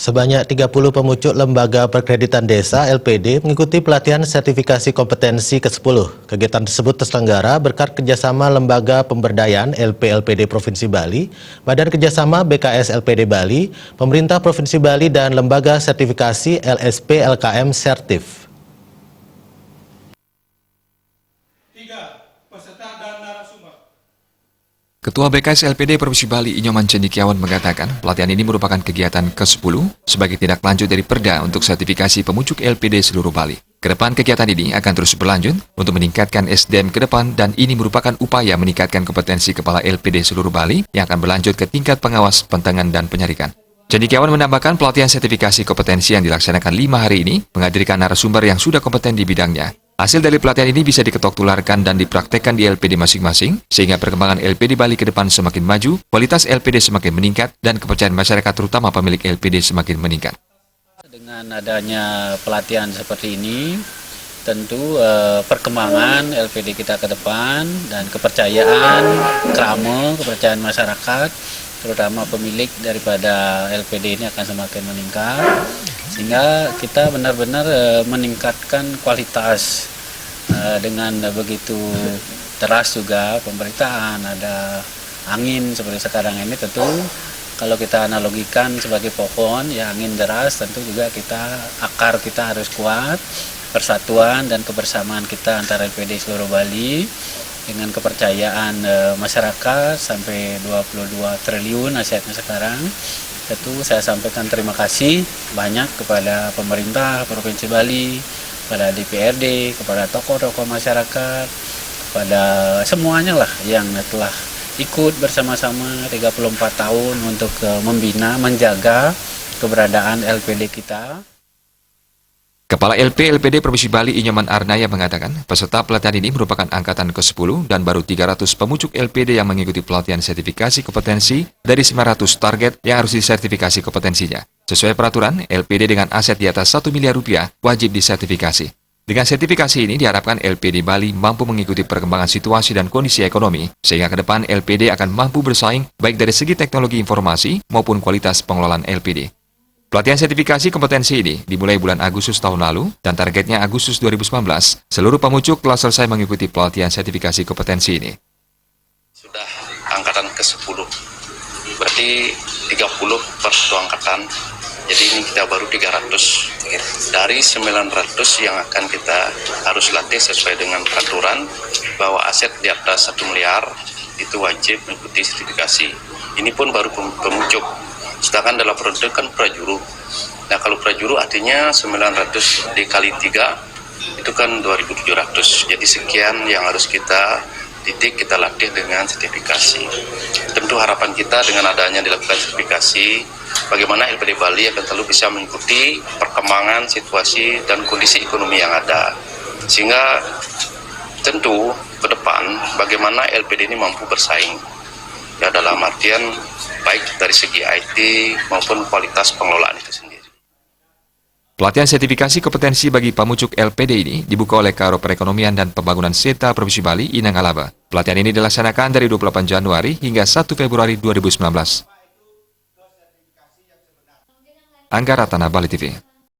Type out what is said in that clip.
Sebanyak 30 pemucuk Lembaga Perkreditan Desa (LPD) mengikuti pelatihan sertifikasi kompetensi ke-10. Kegiatan tersebut terselenggara berkat kerjasama Lembaga Pemberdayaan LPD Provinsi Bali, Badan Kerjasama BKS LPD Bali, Pemerintah Provinsi Bali, dan Lembaga Sertifikasi LSP LKM Sertif. Ketua BKS LPD Provinsi Bali Inyoman Cendikiawan mengatakan pelatihan ini merupakan kegiatan ke-10 sebagai tindak lanjut dari Perda untuk sertifikasi pemucuk LPD seluruh Bali. Kedepan kegiatan ini akan terus berlanjut untuk meningkatkan SDM ke depan dan ini merupakan upaya meningkatkan kompetensi kepala LPD seluruh Bali yang akan berlanjut ke tingkat pengawas, pentangan, dan penyarikan. Cendikiawan menambahkan pelatihan sertifikasi kompetensi yang dilaksanakan 5 hari ini menghadirkan narasumber yang sudah kompeten di bidangnya. Hasil dari pelatihan ini bisa diketok tularkan dan dipraktekkan di LPD masing-masing, sehingga perkembangan LPD Bali ke depan semakin maju, kualitas LPD semakin meningkat, dan kepercayaan masyarakat terutama pemilik LPD semakin meningkat. Dengan adanya pelatihan seperti ini, tentu perkembangan LPD kita ke depan dan kepercayaan kepercayaan masyarakat, terutama pemilik daripada LPD ini akan semakin meningkat, sehingga kita benar-benar meningkatkan kualitas. Dengan begitu deras juga pemberitaan, ada angin seperti sekarang ini, tentu kalau kita analogikan sebagai pohon, ya angin deras, tentu juga akar kita harus kuat, persatuan dan kebersamaan kita antara LPD seluruh Bali dengan kepercayaan masyarakat sampai 22 triliun asetnya sekarang. Tentu saya sampaikan terima kasih banyak kepada pemerintah Provinsi Bali, kepada DPRD, kepada tokoh-tokoh masyarakat, kepada semuanya lah yang telah ikut bersama-sama 34 tahun untuk membina, menjaga keberadaan LPD kita. Kepala LPD Provinsi Bali Inyoman Arnaya mengatakan peserta pelatihan ini merupakan angkatan ke-10 dan baru 300 pemucuk LPD yang mengikuti pelatihan sertifikasi kompetensi dari 900 target yang harus disertifikasi kompetensinya. Sesuai peraturan, LPD dengan aset di atas 1 miliar rupiah wajib disertifikasi. Dengan sertifikasi ini diharapkan LPD Bali mampu mengikuti perkembangan situasi dan kondisi ekonomi, sehingga ke depan LPD akan mampu bersaing baik dari segi teknologi informasi maupun kualitas pengelolaan LPD. Pelatihan sertifikasi kompetensi ini dimulai bulan Agustus tahun lalu dan targetnya Agustus 2019, seluruh pemucuk telah selesai mengikuti pelatihan sertifikasi kompetensi ini. Sudah angkatan ke-10, berarti 30 per satu angkatan, jadi ini kita baru 300. Dari 900 yang akan kita harus latih sesuai dengan peraturan bahwa aset di atas 1 miliar itu wajib mengikuti sertifikasi. Ini pun baru pemucuk. Sedangkan dalam periode kan prajuru. Nah kalau prajuru artinya 900 dikali 3 itu kan 2.700. Jadi sekian yang harus kita didik, kita latih dengan sertifikasi. Tentu harapan kita dengan adanya dilakukan sertifikasi, bagaimana LPD Bali akan selalu bisa mengikuti perkembangan situasi dan kondisi ekonomi yang ada. Sehingga tentu ke depan bagaimana LPD ini mampu bersaing. Ya dalam artian baik dari segi IT maupun kualitas pengelolaan itu sendiri. Pelatihan sertifikasi kompetensi bagi pemucuk LPD ini dibuka oleh Karo Perekonomian dan Pembangunan Seta Provinsi Bali Inang Alaba. Pelatihan ini dilaksanakan dari 28 Januari hingga 1 Februari 2019. Angga Ratana, Bali TV.